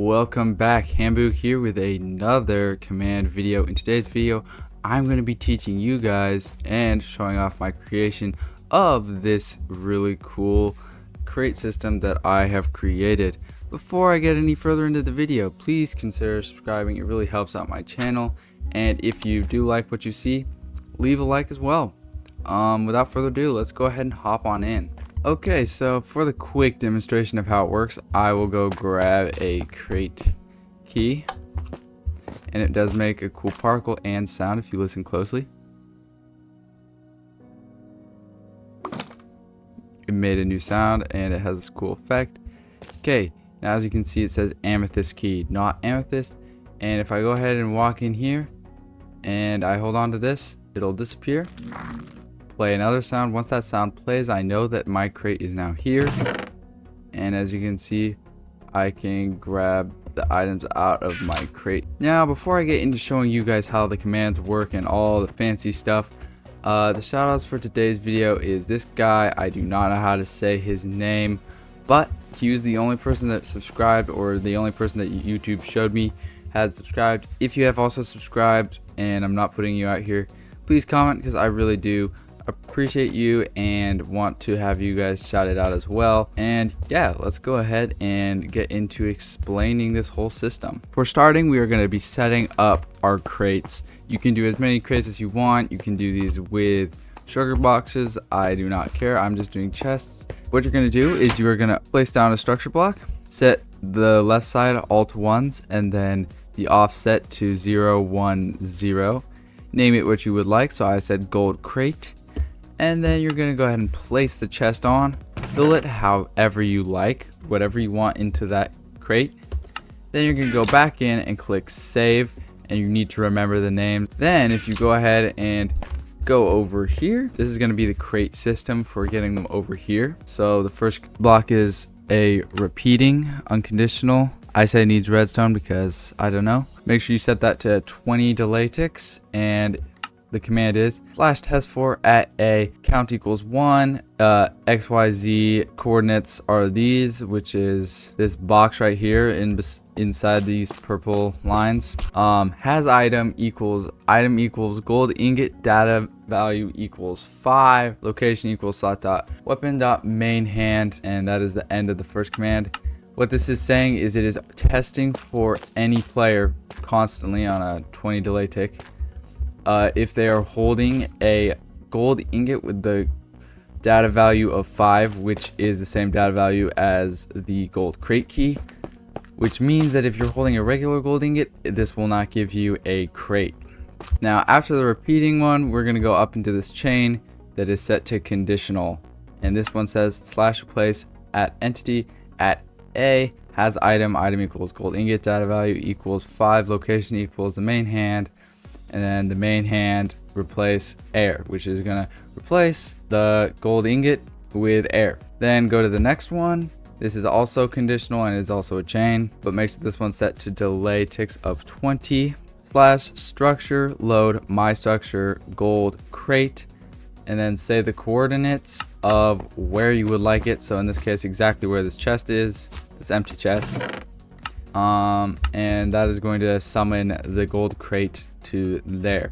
Welcome back, Hambook here with another command video. In today's video, I'm going to be teaching you guys and showing off my creation of this really cool crate system that I have created. Before I get any further into the video, please consider subscribing. It really helps out my channel, and if you do like what you see, leave a like as well. Without further ado, let's go ahead and hop on in. Okay, so for the quick demonstration of how it works, I will go grab a crate key, and it does make a cool particle and sound if you listen closely. It made a new sound and it has this cool effect. Okay, now as you can see, it says amethyst key, not amethyst. And if I go ahead and walk in here and I hold on to this, it'll disappear. Play another sound. Once that sound plays, I know that my crate is now here, and as you can see, I can grab the items out of my crate. Now before I get into showing you guys how the commands work and all the fancy stuff, the shoutouts for today's video is this guy. I do not know how to say his name, but he was the only person that subscribed, or the only person that YouTube showed me had subscribed. If you have also subscribed and I'm not putting you out here, please comment, because I really do appreciate you and want to have you guys shout it out as well. And yeah, let's go ahead and get into explaining this whole system. For starting, we are going to be setting up our crates. You can do as many crates as you want. You can do these with sugar boxes. I do not care. I'm just doing chests. What you're going to do is you are going to place down a structure block, set the left side all to ones, and then the offset to 0, 1, 0. Name it what you would like. So I said gold crate. And then you're going to go ahead and place the chest on, fill it however you like, whatever you want into that crate. Then you're going to go back in and click save, and you need to remember the name. Then if you go ahead and go over here, this is going to be the crate system for getting them over here. So the first block is a repeating unconditional. I say it needs redstone because I don't know. Make sure you set that to 20 delay ticks, and the command is /testfor at a count equals 1. XYZ coordinates are these, which is this box right here inside these purple lines. Has item equals gold ingot, data value equals 5, location equals slot.weapon.mainhand, and that is the end of the first command. What this is saying is it is testing for any player constantly on a 20 delay tick. If they are holding a gold ingot with the data value of 5, which is the same data value as the gold crate key, which means that if you're holding a regular gold ingot, this will not give you a crate. Now after the repeating one, we're going to go up into this chain that is set to conditional, and this one says /replace at entity at a has item equals gold ingot, data value equals 5, location equals the main hand, and then the main hand replace air, which is gonna replace the gold ingot with air. Then go to the next one. This is also conditional and is also a chain, but make sure this one's set to delay ticks of 20. /structure load my structure gold crate, and then say the coordinates of where you would like it. So in this case, exactly where this chest is, this empty chest. And that is going to summon the gold crate to there.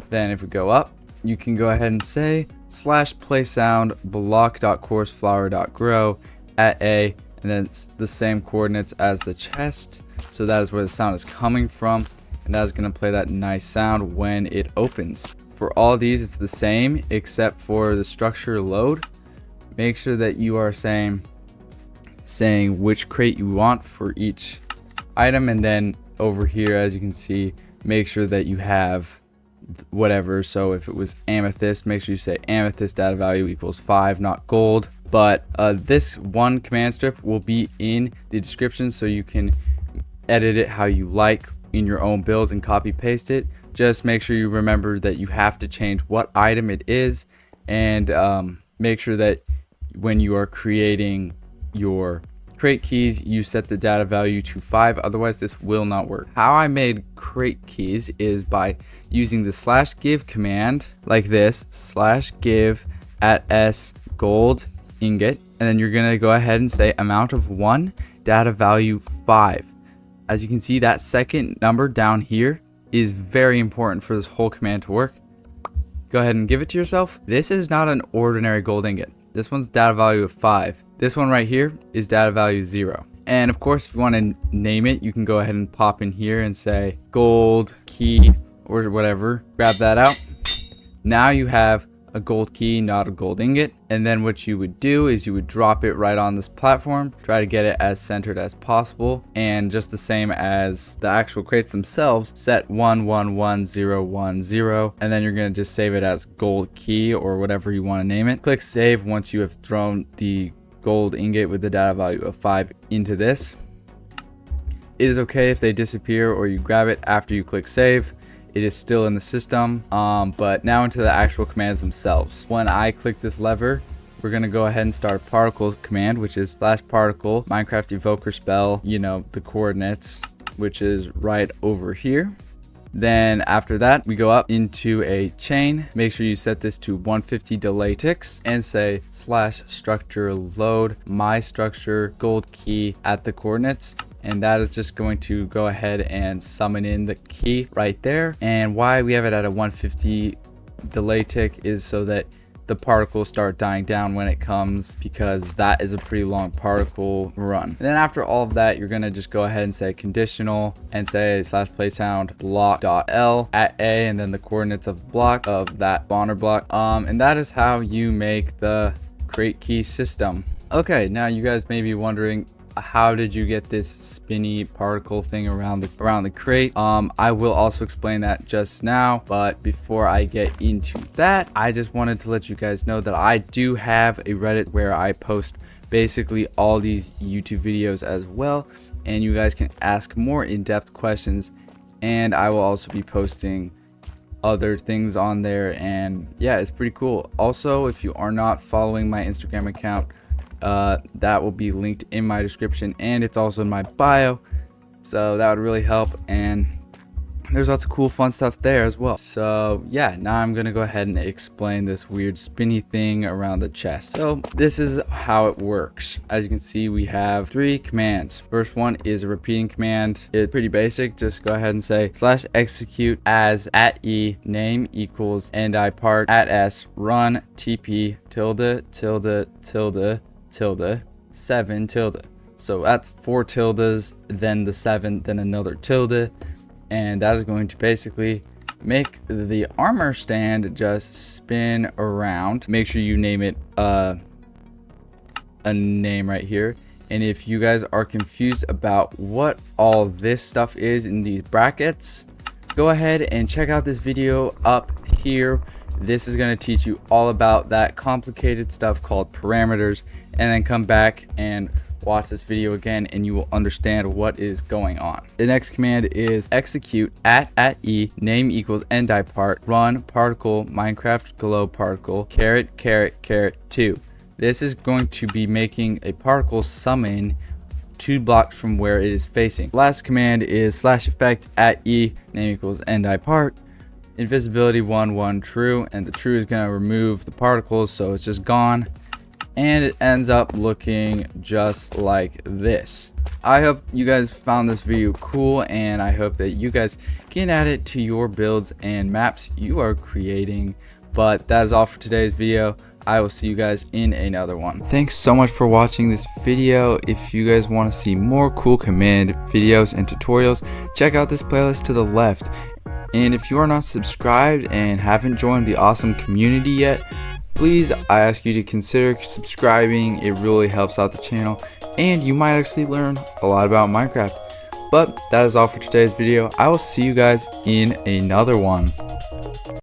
Then if we go up, you can go ahead and say /playSound block.course_flower.grow at a, and then the same coordinates as the chest. So that is where the sound is coming from, and that is going to play that nice sound when it opens. For all these, it's the same except for the structure load. Make sure that you are saying which crate you want for each item, and then over here, as you can see, make sure that you have whatever. So if it was amethyst, make sure you say amethyst data value equals 5, not gold. But this one command strip will be in the description, so you can edit it how you like in your own builds and copy paste it. Just make sure you remember that you have to change what item it is, and make sure that when you are creating your crate keys, you set the data value to 5, otherwise this will not work. How I made crate keys is by using the /give command like this, /give at s gold ingot, and then you're gonna go ahead and say amount of 1, data value 5. as you can see, that second number down here is very important for this whole command to work. Go ahead and give it to yourself. This is not an ordinary gold ingot. This one's data value of 5. This one right here is data value 0. And of course, if you want to name it, you can go ahead and pop in here and say gold key or whatever. Grab that out. Now you have a gold key, not a gold ingot. And then what you would do is you would drop it right on this platform, try to get it as centered as possible, and just the same as the actual crates themselves, set 111010, and then you're going to just save it as gold key or whatever you want to name it. Click save once you have thrown the gold ingot with the data value of 5 into this. It is okay if they disappear or you grab it after you click save. It is still in the system, but now into the actual commands themselves. When I click this lever, we're going to go ahead and start a particle command, which is /particle Minecraft evoker spell, you know, the coordinates, which is right over here. Then after that, we go up into a chain. Make sure you set this to 150 delay ticks and say /structure load my structure gold key at the coordinates. And that is just going to go ahead and summon in the key right there. And why we have it at a 150 delay tick is so that the particles start dying down when it comes, because that is a pretty long particle run. And then after all of that, you're going to just go ahead and say conditional and say /playSound block.l at a, and then the coordinates of the block of that spawner block. And that is how you make the crate key system. Okay, now you guys may be wondering, how did you get this spinny particle thing around the crate? I will also explain that just now, but before I get into that, I just wanted to let you guys know that I do have a Reddit where I post basically all these YouTube videos as well, and you guys can ask more in-depth questions, and I will also be posting other things on there, and yeah, it's pretty cool. Also, if you are not following my Instagram account, that will be linked in my description, and it's also in my bio, so that would really help. And there's lots of cool fun stuff there as well. So yeah, now I'm gonna go ahead and explain this weird spinny thing around the chest. So this is how it works. As you can see, we have 3 commands. First one is a repeating command. It's pretty basic. Just go ahead and say /execute as @e name equals ndi part @s run tp tilde 7 tilde. So that's 4 tildes, then the 7, then another tilde, and that is going to basically make the armor stand just spin around. Make sure you name it a name right here. And if you guys are confused about what all this stuff is in these brackets, go ahead and check out this video up here. This is going to teach you all about that complicated stuff called parameters, and then come back and watch this video again and you will understand what is going on. The next command is execute @e name equals ndi part run particle Minecraft glow particle ** 2. This is going to be making a particle summon 2 blocks from where it is facing. Last command is /effect @e name equals ndi part invisibility 1 true, and the true is going to remove the particles, so it's just gone, and it ends up looking just like this. I hope you guys found this video cool, and I hope that you guys can add it to your builds and maps you are creating. But that is all for today's video. I will see you guys in another one. Thanks so much for watching this video. If you guys want to see more cool command videos and tutorials, check out this playlist to the left. And if you are not subscribed and haven't joined the awesome community yet, please, I ask you to consider subscribing. It really helps out the channel, and you might actually learn a lot about Minecraft. But that is all for today's video. I will see you guys in another one.